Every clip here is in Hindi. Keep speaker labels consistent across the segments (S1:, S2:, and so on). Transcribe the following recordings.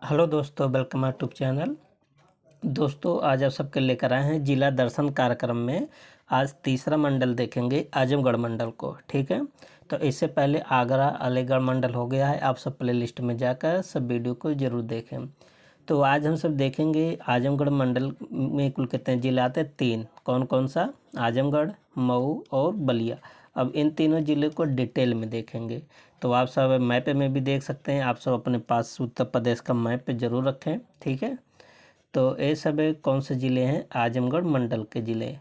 S1: हेलो दोस्तों, वेलकम माय यूट्यूब चैनल। दोस्तों, आज आप सबके लेकर आए हैं जिला दर्शन कार्यक्रम में। आज तीसरा मंडल देखेंगे, आजमगढ़ मंडल को। ठीक है, तो इससे पहले आगरा अलीगढ़ मंडल हो गया है। आप सब प्लेलिस्ट में जाकर सब वीडियो को ज़रूर देखें। तो आज हम सब देखेंगे आजमगढ़ मंडल में कुल कितने जिले आते हैं। तीन। कौन कौन सा? आजमगढ़, मऊ और बलिया। अब इन तीनों ज़िले को डिटेल में देखेंगे। तो आप सब मैप में भी देख सकते हैं। आप सब अपने पास उत्तर प्रदेश का मैप ज़रूर रखें। ठीक है, तो ये सब कौन से ज़िले हैं? आजमगढ़ मंडल के ज़िले।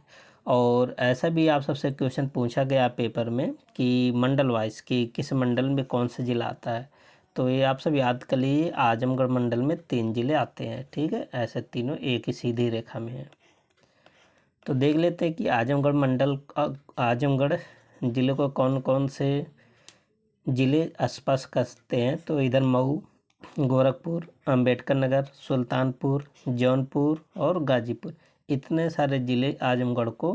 S1: और ऐसा भी आप सबसे क्वेश्चन पूछा गया पेपर में कि मंडल वाइज कि किस मंडल में कौन सा ज़िला आता है। तो ये आप सब याद कर लीजिए, आजमगढ़ मंडल में 3 ज़िले आते हैं। ठीक है, ऐसे तीनों एक ही सीधी रेखा में हैं। तो देख लेते हैं कि आजमगढ़ ज़िले को कौन कौन से ज़िले स्पर्श करते हैं। तो इधर मऊ, गोरखपुर, अंबेडकर नगर, सुल्तानपुर, जौनपुर और गाजीपुर, इतने सारे ज़िले आजमगढ़ को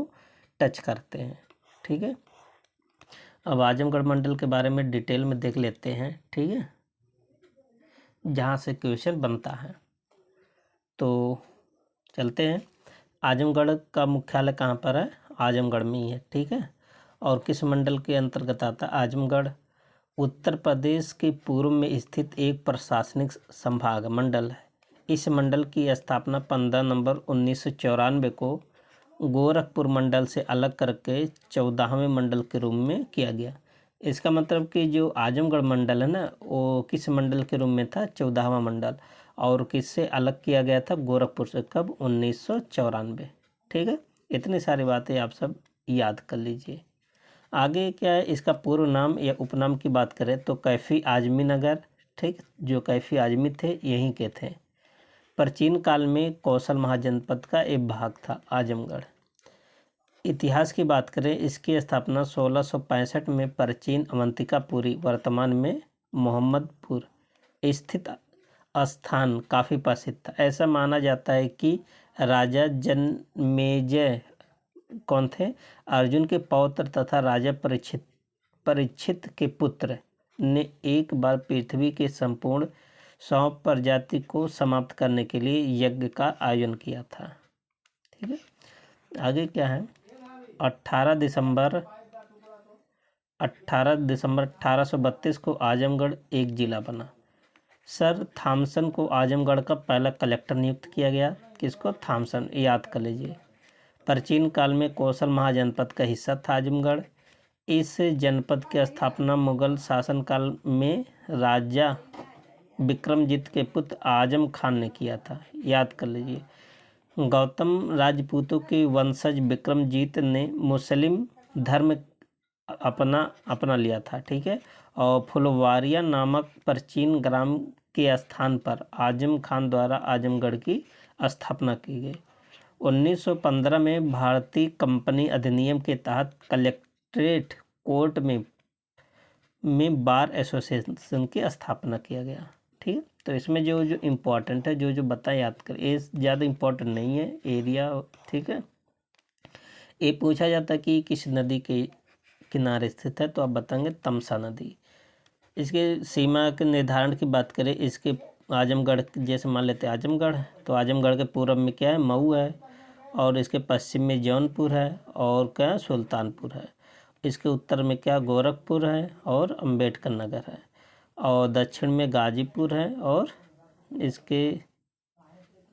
S1: टच करते हैं। ठीक है, अब आजमगढ़ मंडल के बारे में डिटेल में देख लेते हैं। ठीक है, जहाँ से क्वेश्चन बनता है। तो चलते हैं। आजमगढ़ का मुख्यालय कहाँ पर है? आजमगढ़ में ही है। ठीक है, और किस मंडल के अंतर्गत आता है? आजमगढ़ उत्तर प्रदेश के पूर्व में स्थित एक प्रशासनिक संभाग मंडल है। इस मंडल की स्थापना 15 नवंबर 1994 को गोरखपुर मंडल से अलग करके 14वें मंडल के रूप में किया गया। इसका मतलब कि जो आजमगढ़ मंडल है ना, वो किस मंडल के रूप में था? 14वां मंडल। और किससे अलग किया गया था? गोरखपुर से। कब? 1994। ठीक है, इतनी सारी बातें आप सब याद कर लीजिए। आगे क्या है? इसका पूर्व नाम या उपनाम की बात करें तो कैफी आजमी नगर। ठीक, जो कैफी आजमी थे यहीं के थे। प्राचीन काल में कौशल महाजनपद का एक भाग था आजमगढ़। इतिहास की बात करें, इसकी स्थापना 1665 में प्राचीन अवंतिकापुरी, वर्तमान में मोहम्मदपुर स्थित स्थान काफ़ी प्रसिद्ध था। ऐसा माना जाता है कि राजा जनमेजय कौन थे? अर्जुन के पौत्र तथा राजा परीक्षित के पुत्र ने एक बार पृथ्वी के संपूर्ण 100 प्रजाति को समाप्त करने के लिए यज्ञ का आयोजन किया था। ठीक है, आगे क्या है? 18 दिसंबर 1832 को आजमगढ़ एक जिला बना। सर थॉमसन को आजमगढ़ का पहला कलेक्टर नियुक्त किया गया। किसको? थॉमसन, याद कर लीजिए। प्राचीन काल में कौशल महाजनपद का हिस्सा था आजमगढ़। इस जनपद की स्थापना मुगल शासनकाल में राजा विक्रमजीत के पुत्र आजम खान ने किया था। याद कर लीजिए। गौतम राजपूतों के वंशज विक्रमजीत ने मुस्लिम धर्म अपना लिया था। ठीक है, और फुलवारिया नामक प्राचीन ग्राम के स्थान पर आजम खान द्वारा आजमगढ़ की स्थापना की गई। 1915 में भारतीय कंपनी अधिनियम के तहत कलेक्ट्रेट कोर्ट में बार एसोसिएशन की स्थापना किया गया। ठीक है, तो इसमें जो जो इम्पोर्टेंट है, जो जो बता याद कर, ये ज़्यादा इम्पोर्टेंट नहीं है एरिया। ठीक है, ये पूछा जाता है कि किस नदी के किनारे स्थित है, तो आप बताएंगे तमसा नदी। इसके सीमा के निर्धारण की बात करें, इसके आजमगढ़ जैसे मान लेते हैं आजमगढ़, तो आजमगढ़ के पूर्व में क्या है? मऊ है। और इसके पश्चिम में जौनपुर है। और क्या? सुल्तानपुर है। इसके उत्तर में क्या? गोरखपुर है और अंबेडकर नगर है। और दक्षिण में गाजीपुर है। और इसके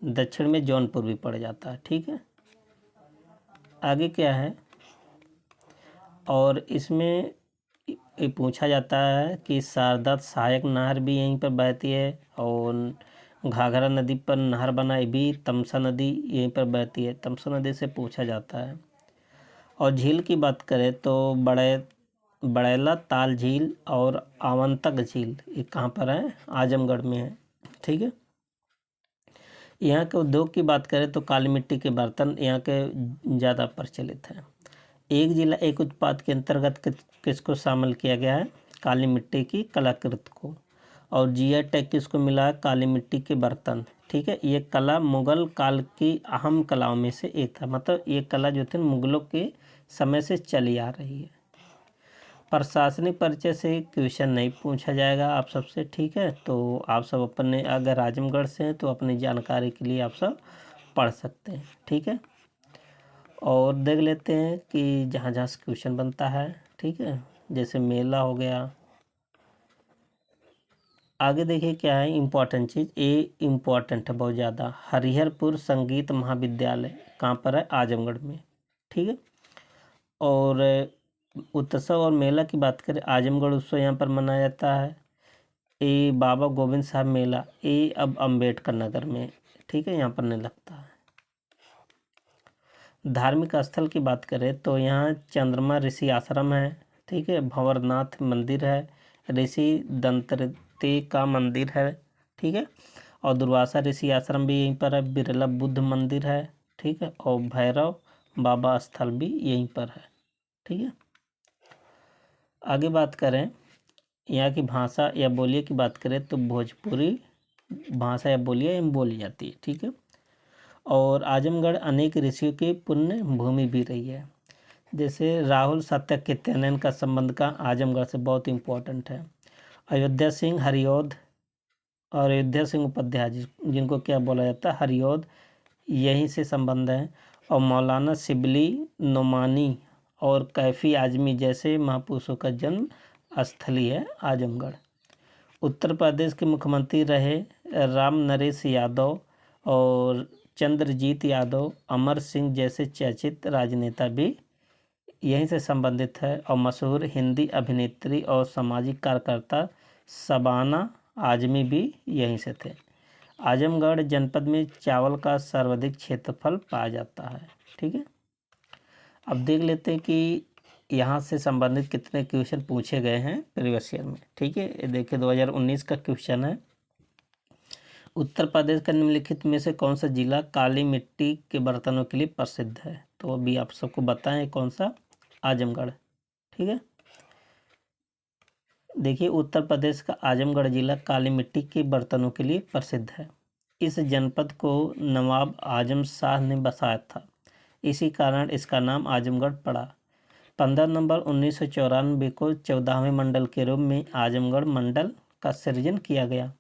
S1: दक्षिण में जौनपुर भी पड़ जाता है। ठीक है, आगे क्या है? और इसमें ये पूछा जाता है कि शारदा सहायक नहर भी यहीं पर बहती है। और घाघरा नदी पर नहर बना, ये भी तमसा नदी यहीं पर बहती है। तमसा नदी से पूछा जाता है। और झील की बात करें तो बड़ैला ताल झील और आवंतक झील, ये कहाँ पर है? आजमगढ़ में है। ठीक है, यहाँ के उद्योग की बात करें तो काली मिट्टी के बर्तन यहाँ के ज़्यादा प्रचलित हैं। एक जिला एक उत्पाद के अंतर्गत किसको शामिल किया गया है? काली मिट्टी की कलाकृति को। और जीआई टैग किसको मिला है? काली मिट्टी के बर्तन। ठीक है, ये कला मुगल काल की अहम कलाओं में से एक था। मतलब ये कला जो थी मुगलों के समय से चली आ रही है। प्रशासनिक परिचय से क्वेश्चन नहीं पूछा जाएगा आप सबसे, ठीक है। तो आप सब अपने अगर आजमगढ़ से हैं तो अपनी जानकारी के लिए आप सब पढ़ सकते हैं, ठीक है। और देख लेते हैं कि जहाँ जहाँ से क्वेश्चन बनता है, ठीक है। जैसे मेला हो गया। आगे देखिए क्या है इम्पोर्टेंट चीज़, ये इम्पोर्टेंट है बहुत ज़्यादा। हरिहरपुर संगीत महाविद्यालय कहाँ पर है? आजमगढ़ में, ठीक है। और उत्सव और मेला की बात करें, आजमगढ़ उत्सव यहाँ पर मनाया जाता है। ये बाबा गोविंद साहब मेला, ये अब अम्बेडकर नगर में, ठीक है, यहाँ पर नहीं लगता है। धार्मिक स्थल की बात करें तो यहाँ चंद्रमा ऋषि आश्रम है, ठीक है। भंवरनाथ मंदिर है, ऋषि दंतरति का मंदिर है, ठीक है। और दुर्वासा ऋषि आश्रम भी यहीं पर है। बिरला बुद्ध मंदिर है, ठीक है। और भैरव बाबा स्थल भी यहीं पर है, ठीक है। आगे बात करें यहाँ की भाषा या बोलिए की बात करें तो भोजपुरी भाषा या बोलियाँ यहाँ बोली जाती है, ठीक है। और आजमगढ़ अनेक ऋषियों की पुण्य भूमि भी रही है। जैसे राहुल सातकर्णी का संबंध का आजमगढ़ से बहुत इम्पोर्टेंट है। अयोध्या सिंह हरिऔध और अयोध्या सिंह उपाध्याय जिनको क्या बोला जाता है, हरिऔध, यहीं से संबंध है। और मौलाना शिबली नोमानी और कैफी आजमी जैसे महापुरुषों का जन्म स्थली है आजमगढ़। उत्तर प्रदेश के मुख्यमंत्री रहे राम नरेश यादव और चंद्रजीत यादव, अमर सिंह जैसे चर्चित राजनेता भी यहीं से संबंधित है। और मशहूर हिंदी अभिनेत्री और सामाजिक कार्यकर्ता शबाना आजमी भी यहीं से थे। आजमगढ़ जनपद में चावल का सर्वाधिक क्षेत्रफल पाया जाता है, ठीक है। अब देख लेते हैं कि यहाँ से संबंधित कितने क्वेश्चन पूछे गए हैं प्रीवियस ईयर में, ठीक है। ये देखिए 2019 का क्वेश्चन है। उत्तर प्रदेश का निम्नलिखित में से कौन सा जिला काली मिट्टी के बर्तनों के लिए प्रसिद्ध है? तो अभी आप सबको बताएं कौन सा? आजमगढ़, ठीक है। देखिए उत्तर प्रदेश का आजमगढ़ जिला काली मिट्टी के बर्तनों के लिए प्रसिद्ध है। इस जनपद को नवाब आजम शाह ने बसाया था, इसी कारण इसका नाम आजमगढ़ पड़ा। 15 नवंबर 1994 को 14वें मंडल के रूप में आजमगढ़ मंडल का सृजन किया गया।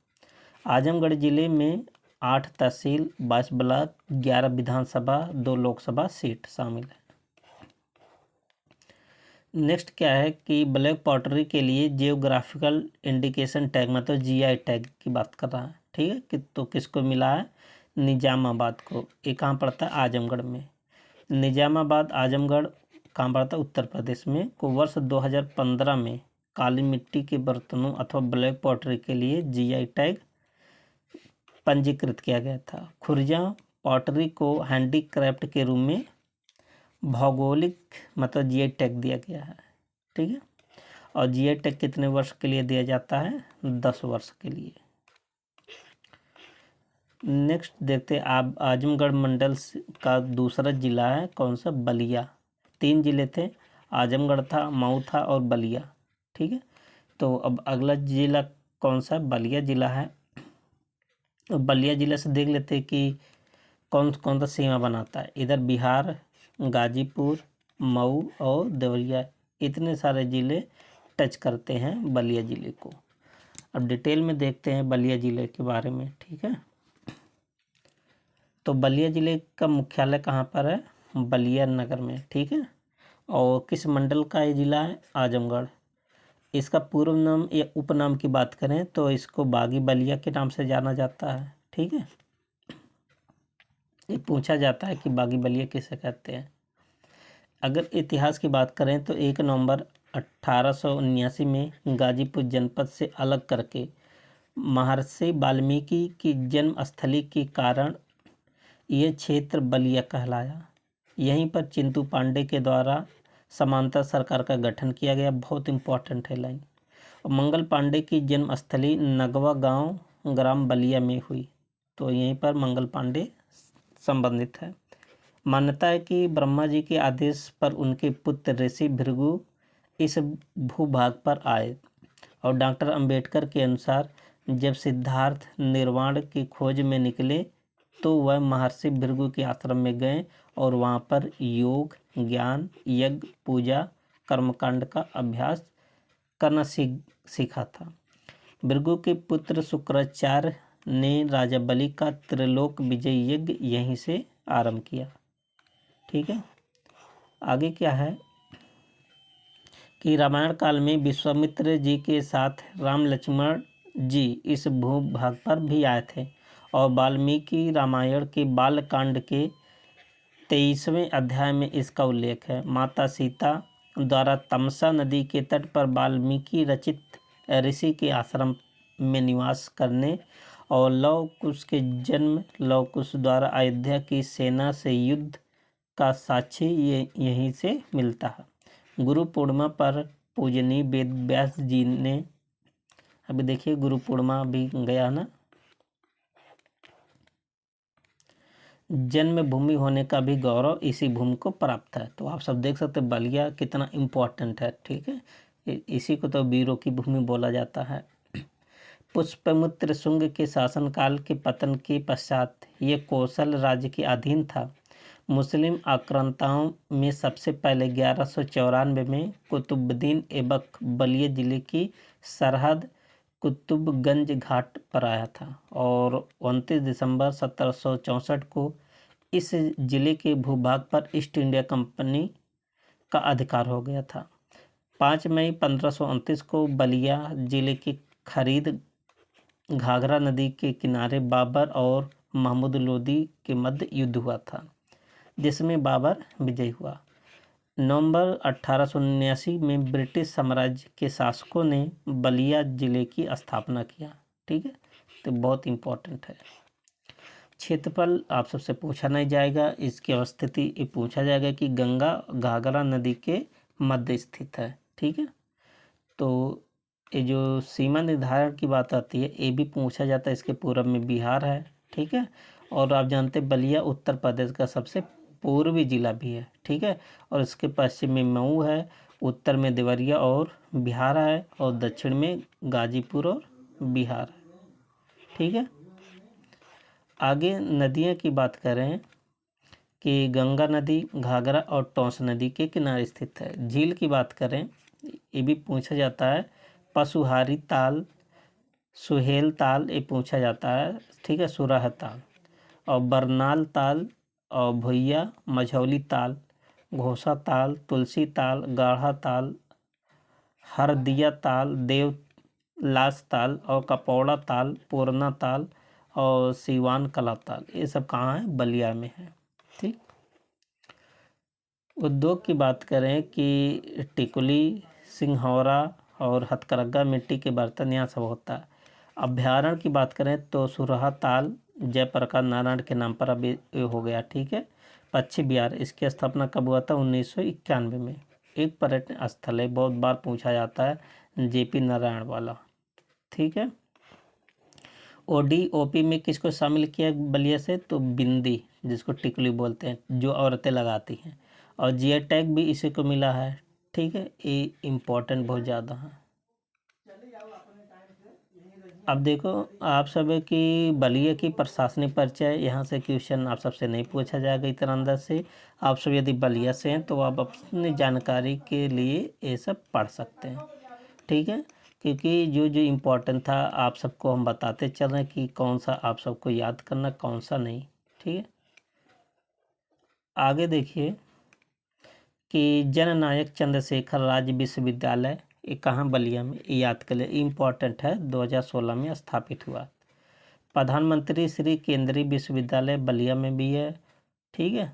S1: आजमगढ़ जिले में 8 तहसील, 22 ब्लॉक, 11 विधानसभा, 2 लोकसभा सीट शामिल है। नेक्स्ट क्या है कि ब्लैक पॉटरी के लिए जियोग्राफिकल इंडिकेशन टैग, मतलब जीआई टैग की बात कर रहा है, ठीक है। कि तो किसको मिला है? निजामाबाद को। ये कहाँ पड़ता है? आजमगढ़ में। निजामाबाद आजमगढ़ कहाँ पड़ता है? उत्तर प्रदेश में। को वर्ष 2015 में काली मिट्टी के बर्तनों अथवा ब्लैक पॉटरी के लिए जीआई टैग पंजीकृत किया गया था। खुर्जा पॉटरी को हैंडीक्राफ्ट के रूप में भौगोलिक मतलब जीआई टैग दिया गया है, ठीक है। और जीआई टैग कितने वर्ष के लिए दिया जाता है? 10 वर्ष के लिए। नेक्स्ट देखते हैं आप आजमगढ़ मंडल का दूसरा जिला है कौन सा? बलिया। 3 जिले थे, आजमगढ़ था, मऊ था और बलिया, ठीक है। तो अब अगला जिला कौन सा? बलिया जिला है। तो बलिया जिला से देख लेते हैं कि कौन कौन सा सीमा बनाता है। इधर बिहार, गाजीपुर, मऊ और देवरिया, इतने सारे ज़िले टच करते हैं बलिया ज़िले को। अब डिटेल में देखते हैं बलिया ज़िले के बारे में, ठीक है। तो बलिया ज़िले का मुख्यालय कहाँ पर है? बलिया नगर में, ठीक है। और किस मंडल का ये ज़िला है? आजमगढ़। इसका पूर्व नाम या उपनाम की बात करें तो इसको बागी बलिया के नाम से जाना जाता है, ठीक है। ये पूछा जाता है कि बागी बलिया किसे कहते हैं। अगर इतिहास की बात करें तो 1 नवंबर 1879 में गाजीपुर जनपद से अलग करके महर्षि वाल्मीकि की जन्म स्थली के कारण यह क्षेत्र बलिया कहलाया। यहीं पर चिंतु पांडे के द्वारा समांतर सरकार का गठन किया गया। बहुत इंपॉर्टेंट है लाइन। और मंगल पांडे की जन्मस्थली नगवा गांव ग्राम बलिया में हुई, तो यहीं पर मंगल पांडे संबंधित है। मान्यता है कि ब्रह्मा जी के आदेश पर उनके पुत्र ऋषि भृगु इस भूभाग पर आए और डॉक्टर अंबेडकर के अनुसार जब सिद्धार्थ निर्वाण की खोज में निकले तो वह महर्षि भृगु के आश्रम में गए और वहाँ पर योग, ज्ञान, यज्ञ, पूजा, कर्मकांड का अभ्यास करना सीखा था। भृगु के पुत्र शुक्राचार्य ने राजा बलि का त्रिलोक विजय यज्ञ यहीं से आरंभ किया। ठीक है, आगे क्या है कि रामायण काल में विश्वामित्र जी के साथ राम लक्ष्मण जी इस भूभाग पर भी आए थे और वाल्मीकि रामायण के बालकांड के 23वें अध्याय में इसका उल्लेख है। माता सीता द्वारा तमसा नदी के तट पर वाल्मीकि रचित ऋषि के आश्रम में निवास करने और लव कुश के जन्म, लव कुश द्वारा अयोध्या की सेना से युद्ध का साक्ष्य यहीं से मिलता है। गुरु पूर्णिमा पर पूजनीय वेद व्यास जी ने, अभी देखिए गुरु पूर्णिमा भी गया ना, जन्मभूमि होने का भी गौरव इसी भूमि को प्राप्त है। तो आप सब देख सकते हैं बलिया कितना इम्पोर्टेंट है। ठीक है, इसी को तो वीरों की भूमि बोला जाता है। पुष्यमित्र शुंग के शासनकाल के पतन के पश्चात ये कौशल राज्य के अधीन था। मुस्लिम आक्रांताओं में सबसे पहले 1194 में कुतुबुद्दीन ऐबक बलिया जिले की सरहद कुतुबगंज घाट पर आया था और 29 दिसंबर 1764 को इस जिले के भूभाग पर ईस्ट इंडिया कंपनी का अधिकार हो गया था। 5 मई 1529 को बलिया जिले की खरीद घाघरा नदी के किनारे बाबर और महमूद लोदी के मध्य युद्ध हुआ था, जिसमें बाबर विजयी हुआ। नवंबर 1879 में ब्रिटिश साम्राज्य के शासकों ने बलिया जिले की स्थापना किया। ठीक है, तो बहुत इम्पोर्टेंट है। क्षेत्रफल आप सबसे पूछा नहीं जाएगा, इसकी अवस्थिति ये पूछा जाएगा कि गंगा घाघरा नदी के मध्य स्थित है। ठीक है, तो ये जो सीमा निर्धारण की बात आती है ये भी पूछा जाता है। इसके पूर्व में बिहार है। ठीक है, और आप जानते हैं बलिया उत्तर प्रदेश का सबसे पूर्वी जिला भी है। ठीक है, और इसके पश्चिम में मऊ है, उत्तर में देवरिया और बिहार है, और दक्षिण में गाजीपुर और बिहार है। ठीक है, आगे नदियाँ की बात करें कि गंगा नदी घाघरा और टोंस नदी के किनारे स्थित है। झील की बात करें ये भी पूछा जाता है। पशुहारी ताल, सुहेल ताल ये पूछा जाता है। ठीक है, सुराह ताल और बरनाल ताल और भुइया मझौली ताल, घोसा ताल, तुलसी ताल, गाढ़ा ताल, हरदिया ताल, देवलास ताल और कपौड़ा ताल, पूर्णा ताल और सीवान कला ताल, ये सब कहाँ है? बलिया में है। ठीक, उद्योग की बात करें कि टिकुली, सिंघौरा और हथकरघा मिट्टी के बर्तन यहाँ सब होता है। अभ्यारण्य की बात करें तो सुरहा ताल जयप्रकाश नारायण के नाम पर अभी हो गया। ठीक है, पश्चिम बिहार, इसकी स्थापना कब हुआ था? 1991 में। एक पर्यटन स्थल है, बहुत बार पूछा जाता है, जेपी नारायण वाला। ठीक है, ओडी-ओपी में किसको शामिल किया बलिया से? तो बिंदी, जिसको टिकुली बोलते हैं, जो औरतें लगाती हैं, और जीआई टैग भी इसी को मिला है। ठीक है, ये इम्पोर्टेंट बहुत ज़्यादा है। अब देखो आप सब कि बलिया की प्रशासनिक परिचय, यहाँ से क्वेश्चन आप सबसे नहीं पूछा जाएगा इतना अंदर से। आप सब यदि बलिया से हैं तो आप अपनी जानकारी के लिए ये सब पढ़ सकते हैं। ठीक है, क्योंकि जो जो इम्पोर्टेंट था आप सबको हम बताते चल रहे हैं कि कौन सा आप सबको याद करना, कौन सा नहीं। ठीक है, आगे देखिए कि जननायक चंद्रशेखर राज्य विश्वविद्यालय ये कहाँ? बलिया में। ये याद कर ले, इम्पोर्टेंट है, 2016 में स्थापित हुआ। प्रधानमंत्री श्री केंद्रीय विश्वविद्यालय बलिया में भी है। ठीक है,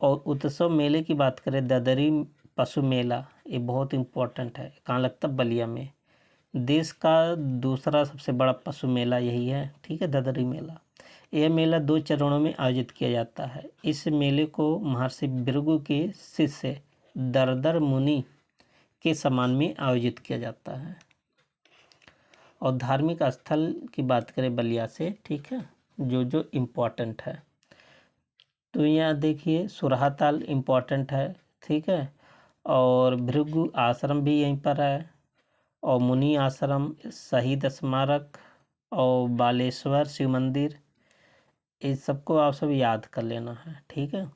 S1: और उत्सव मेले की बात करें, ददरी पशु मेला, ये बहुत इम्पोर्टेंट है। कहाँ लगता? बलिया में। देश का दूसरा सबसे बड़ा पशु मेला यही है। ठीक है, ददरी मेला। यह मेला 2 चरणों में आयोजित किया जाता है। इस मेले को महर्षि भृगु के शिष्य दरदर मुनि के सम्मान में आयोजित किया जाता है। और धार्मिक स्थल की बात करें बलिया से, ठीक है, जो जो इम्पोर्टेंट है तो यहाँ देखिए सुरहा ताल इम्पोर्टेंट है। ठीक है, और भृगु आश्रम भी यहीं पर है, और मुनि आश्रम, शहीद स्मारक और बालेश्वर शिव मंदिर, इस सबको आप सब याद कर लेना है। ठीक है,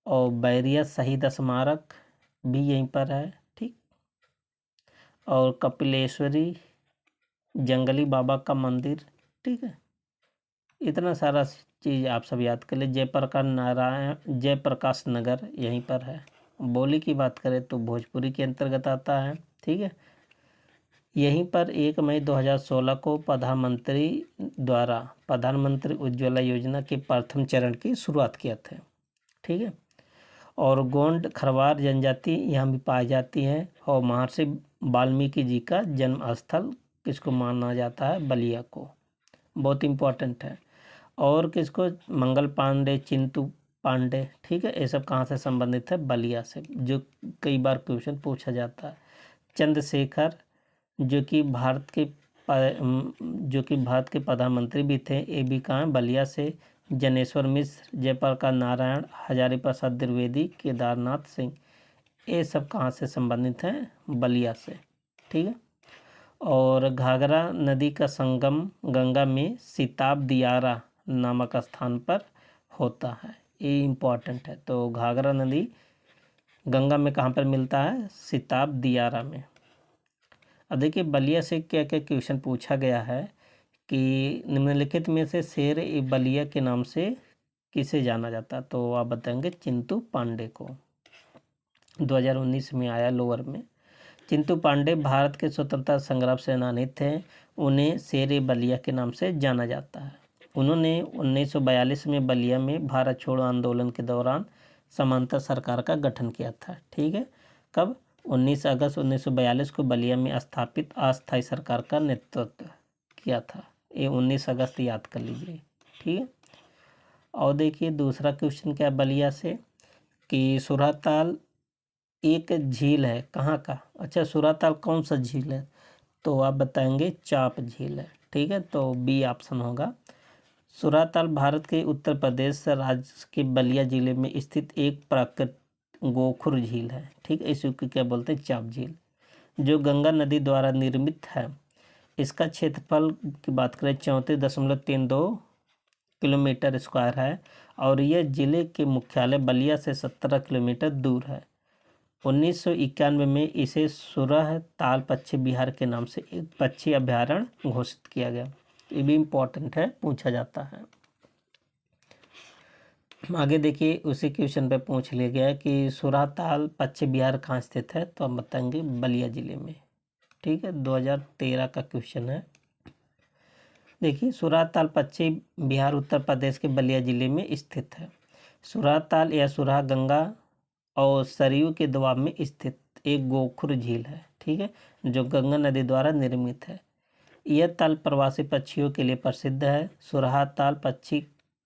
S1: और बैरिया शहीद स्मारक भी यहीं पर है। ठीक, और कपिलेश्वरी, जंगली बाबा का मंदिर, ठीक है। इतना सारा चीज़ आप सब याद कर ले। जयप्रकाश नगर यहीं पर है। बोली की बात करें तो भोजपुरी के अंतर्गत आता है, ठीक है। यहीं पर 1 मई 2016 को प्रधानमंत्री द्वारा प्रधानमंत्री उज्ज्वला योजना के प्रथम चरण की शुरुआत किया था, ठीक है। और गोंड खरवार जनजाति यहाँ भी पाई जाती है। और महर्षि वाल्मीकि जी का जन्म स्थल किसको माना जाता है? बलिया को। बहुत इम्पोर्टेंट है। और किसको? मंगल पांडे, चिंतु पांडे, ठीक है। ये सब कहाँ से संबंधित है? बलिया से, जो कई बार क्वेश्चन पूछा जाता है। चंद्रशेखर जो कि भारत के प्रधानमंत्री भी थे, ये भी कहाँ? बलिया से। जनेश्वर मिश्र, जयप्रकाश नारायण, हजारी प्रसाद द्विवेदी, केदारनाथ सिंह, ये सब कहाँ से संबंधित हैं? बलिया से, ठीक है। और घाघरा नदी का संगम गंगा में सिताब दियारा नामक स्थान पर होता है, ये इम्पोर्टेंट है। तो घाघरा नदी गंगा में कहाँ पर मिलता है? सिताब दियारा में। अब देखिए बलिया से क्या क्या क्वेश्चन पूछा गया है कि निम्नलिखित में से शेर ए बलिया के नाम से किसे जाना जाता? तो आप बताएंगे चिंतु पांडे को। 2019 में आया लोअर में। चिंतु पांडे भारत के स्वतंत्रता संग्राम सेनानी थे। उन्हें शेर ए बलिया के नाम से जाना जाता है। उन्होंने 1942 में बलिया में भारत छोड़ो आंदोलन के दौरान समांतर सरकार का गठन किया था, ठीक है। कब? 19 अगस्त 1942 को बलिया में स्थापित अस्थायी सरकार का नेतृत्व किया था। ये 19 अगस्त याद कर लीजिए, ठीक है। और देखिए दूसरा क्वेश्चन क्या है बलिया से कि सुरहताल एक झील है, कहाँ का? अच्छा, सुरहताल कौन सा झील है? तो आप बताएंगे चाप झील है, ठीक है। तो बी ऑप्शन होगा। सुरहताल भारत के उत्तर प्रदेश राज्य के बलिया जिले में स्थित एक प्राकृतिक गोखुर झील है, ठीक है। इसी को क्या बोलते हैं? चाप झील, जो गंगा नदी द्वारा निर्मित है। इसका क्षेत्रफल की बात करें 34.32 किलोमीटर स्क्वायर है और यह जिले के मुख्यालय बलिया से 17 किलोमीटर दूर है। 1991 में इसे सुरहताल पक्षी बिहार के नाम से एक पक्षी अभयारण्य घोषित किया गया। ये भी इम्पोर्टेंट है, पूछा जाता है। आगे देखिए उसी क्वेश्चन पे पूछ लिया गया है कि सुरहताल पश्चिम बिहार कहाँ स्थित है? तो हम बताएंगे बलिया जिले में, ठीक है। 2013 का क्वेश्चन है। देखिए सुरहताल पश्चिम बिहार उत्तर प्रदेश के बलिया जिले में स्थित है। सुरहताल या सुरहा गंगा और सरयू के दोआब में स्थित एक गोखुर झील है, ठीक है, जो गंगा नदी द्वारा निर्मित है। यह ताल प्रवासी पक्षियों के लिए प्रसिद्ध है। सुरहा ताल पक्षी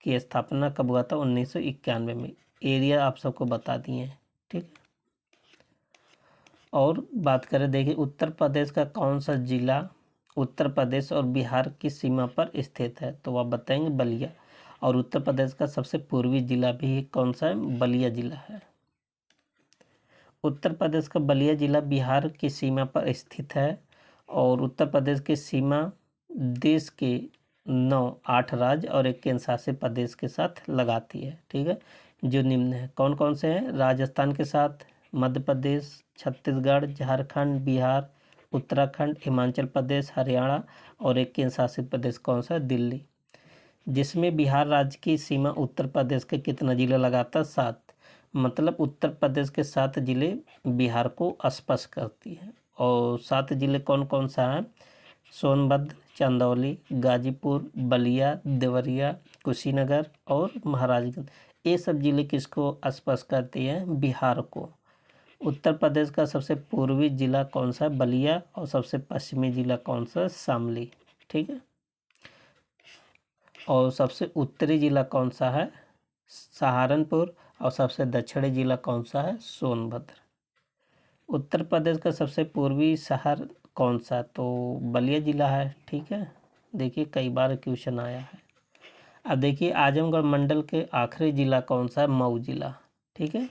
S1: की स्थापना कब हुआ था? 1991 में। एरिया आप सबको बता दिए हैं, ठीक है। और बात करें देखिए उत्तर प्रदेश का कौन सा जिला उत्तर प्रदेश और बिहार की सीमा पर स्थित है? तो आप बताएंगे बलिया। और उत्तर प्रदेश का सबसे पूर्वी जिला भी कौन सा है? बलिया जिला है। उत्तर प्रदेश का बलिया जिला बिहार की सीमा पर स्थित है और उत्तर प्रदेश की सीमा देश के 8 राज्य और एक केंद्र शासित प्रदेश के साथ लगाती है, ठीक है, जो निम्न है। कौन कौन से हैं? राजस्थान के साथ, मध्य प्रदेश, छत्तीसगढ़, झारखंड, बिहार, उत्तराखंड, हिमाचल प्रदेश, हरियाणा और एक केंद्र शासित प्रदेश कौन सा? दिल्ली। जिसमें बिहार राज्य की सीमा उत्तर प्रदेश के कितना जिला लगाता? 7। मतलब उत्तर प्रदेश के 7 जिले बिहार को स्पर्श करती हैं। और 7 जिले कौन कौन सा है? सोनभद्र, चंदौली, गाजीपुर, बलिया, देवरिया, कुशीनगर और महाराजगंज। ये सब जिले किसको स्पर्श करती हैं? बिहार को। उत्तर प्रदेश का सबसे पूर्वी जिला कौन सा? बलिया। और सबसे पश्चिमी जिला कौन सा? शामली, ठीक है। और सबसे उत्तरी जिला कौन सा है? सहारनपुर। और सबसे दक्षिणी जिला कौन सा है? सोनभद्र। उत्तर प्रदेश का सबसे पूर्वी शहर कौन सा? तो बलिया जिला है, ठीक है। देखिए कई बार क्वेश्चन आया है। अब देखिए आजमगढ़ मंडल के आखिरी जिला कौन सा है? मऊ जिला, ठीक है।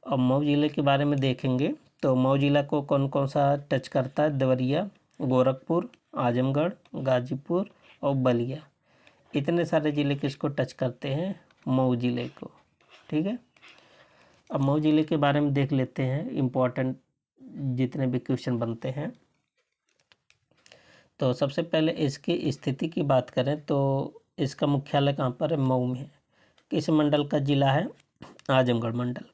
S1: और मऊ जिले के बारे में देखेंगे तो मऊ जिला को कौन कौन सा टच करता है? देवरिया, गोरखपुर, आजमगढ़, गाजीपुर और बलिया। इतने सारे ज़िले किसको टच करते हैं? मऊ ज़िले को, ठीक है। अब मऊ ज़िले के बारे में देख लेते हैं इम्पोर्टेंट जितने भी क्वेश्चन बनते हैं। तो सबसे पहले इसकी स्थिति की बात करें तो इसका मुख्यालय कहाँ पर है? मऊ में है। किस मंडल का जिला है? आजमगढ़ मंडल।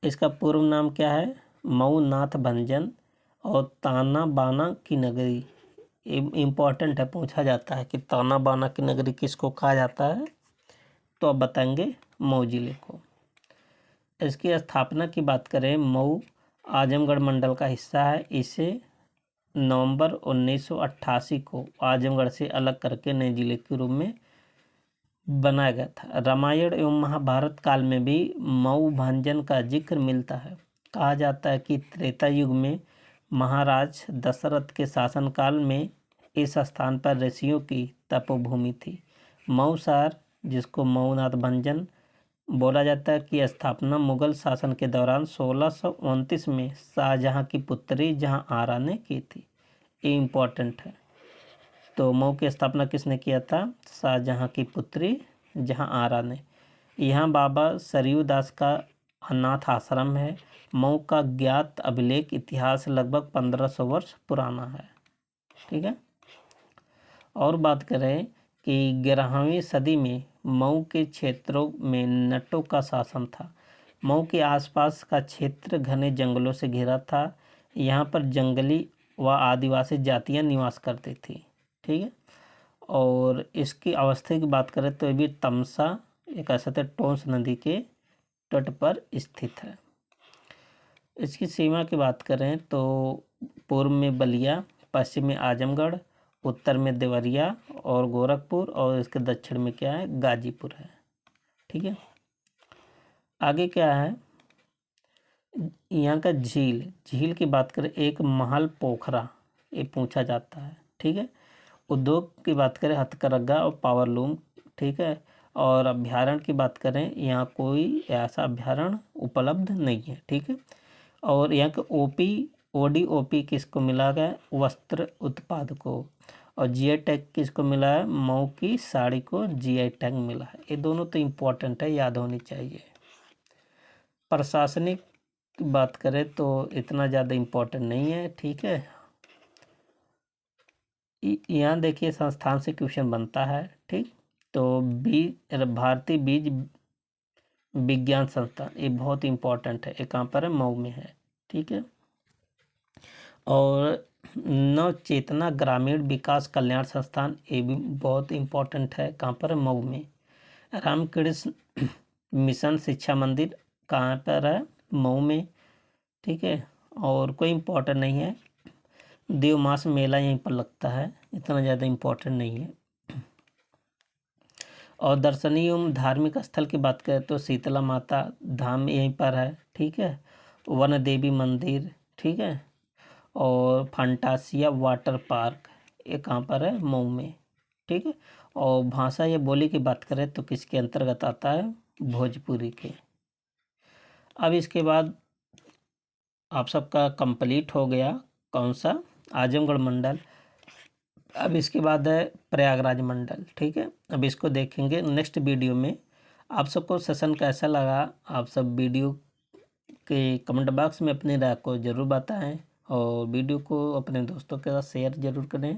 S1: इसका पूर्व नाम क्या है? मऊ नाथ भंजन और ताना बाना की नगरी। इम्पॉर्टेंट है, पूछा जाता है कि ताना बाना की नगरी किसको कहा जाता है, तो अब बताएंगे मऊ जिले को। इसकी स्थापना की बात करें, मऊ आजमगढ़ मंडल का हिस्सा है। इसे नवंबर 1988 को आजमगढ़ से अलग करके नए जिले के रूप में बनाया गया था। रामायण एवं महाभारत काल में भी मऊ भंजन का जिक्र मिलता है। कहा जाता है कि त्रेता युग में महाराज दशरथ के शासनकाल में इस स्थान पर ऋषियों की तपोभूमि थी। मऊ शहर, जिसको मऊनाथ भंजन बोला जाता है, की स्थापना मुगल शासन के दौरान 1629 में शाहजहां की पुत्री जहां आरा ने की थी। ये इम्पोर्टेंट है। तो मऊ की स्थापना किसने किया था? शाहजहां की पुत्री जहां आरा ने। यहाँ बाबा सरयू दास का अनाथ आश्रम है। मऊ का ज्ञात अभिलेख इतिहास लगभग 1500 वर्ष पुराना है। ठीक है। और बात करें कि 11वीं सदी में मऊ के क्षेत्रों में नटों का शासन था। मऊ के आसपास का क्षेत्र घने जंगलों से घिरा था। यहाँ पर जंगली व आदिवासी जातियाँ निवास करती थी। ठीक है। और इसकी अवस्था की बात करें तो ये भी तमसा, ये कह सकते हैं टोंस नदी के तट पर स्थित है। इसकी सीमा की बात करें तो पूर्व में बलिया, पश्चिम में आजमगढ़, उत्तर में देवरिया और गोरखपुर, और इसके दक्षिण में क्या है? गाजीपुर है। ठीक है। आगे क्या है? यहाँ का झील की बात करें, एक महल पोखरा, ये पूछा जाता है। ठीक है। उद्योग की बात करें, हथकरघा और पावरलूम। ठीक है। और अभ्यारण्य की बात करें, यहाँ कोई ऐसा अभ्यारण्य उपलब्ध नहीं है। ठीक है। और यहाँ के ODOP किसको मिला गया? वस्त्र उत्पाद को। और GI टैग किसको मिला है? मऊ की साड़ी को GI टैग मिला है। ये दोनों तो इम्पोर्टेंट है, याद होनी चाहिए। प्रशासनिक की बात करें तो इतना ज़्यादा इम्पोर्टेंट नहीं है। ठीक है। यहाँ देखिए संस्थान से क्वेश्चन बनता है। ठीक। तो भारतीय बीज विज्ञान संस्थान, ये बहुत इम्पोर्टेंट है। ये कहाँ पर है? मऊ में है। ठीक है। और नव चेतना ग्रामीण विकास कल्याण संस्थान, ये भी बहुत इम्पोर्टेंट है। कहाँ पर है? मऊ में। रामकृष्ण मिशन शिक्षा मंदिर कहाँ पर है? मऊ में। ठीक है। और कोई इम्पोर्टेंट नहीं है। देवमास मेला यहीं पर लगता है, इतना ज़्यादा इम्पोर्टेंट नहीं है। और दर्शनीय एवं धार्मिक स्थल की बात करें तो शीतला माता धाम यहीं पर है। ठीक है। वन देवी मंदिर। ठीक है। और फंटासिया वाटर पार्क, ये कहाँ पर है? मऊ में। ठीक है। और भाषा या बोली की बात करें तो किसके अंतर्गत आता है? भोजपुरी के। अब इसके बाद आप सबका कंप्लीट हो गया कौन सा? आजमगढ़ मंडल। अब इसके बाद है प्रयागराज मंडल। ठीक है। अब इसको देखेंगे नेक्स्ट वीडियो में। आप सबको सेशन कैसा लगा? आप सब वीडियो के कमेंट बॉक्स में अपनी राय को ज़रूर बताएं और वीडियो को अपने दोस्तों के साथ शेयर ज़रूर करें।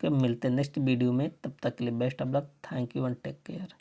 S1: कि मिलते हैं नेक्स्ट वीडियो में, तब तक के लिए best of luck. Thank you and take care.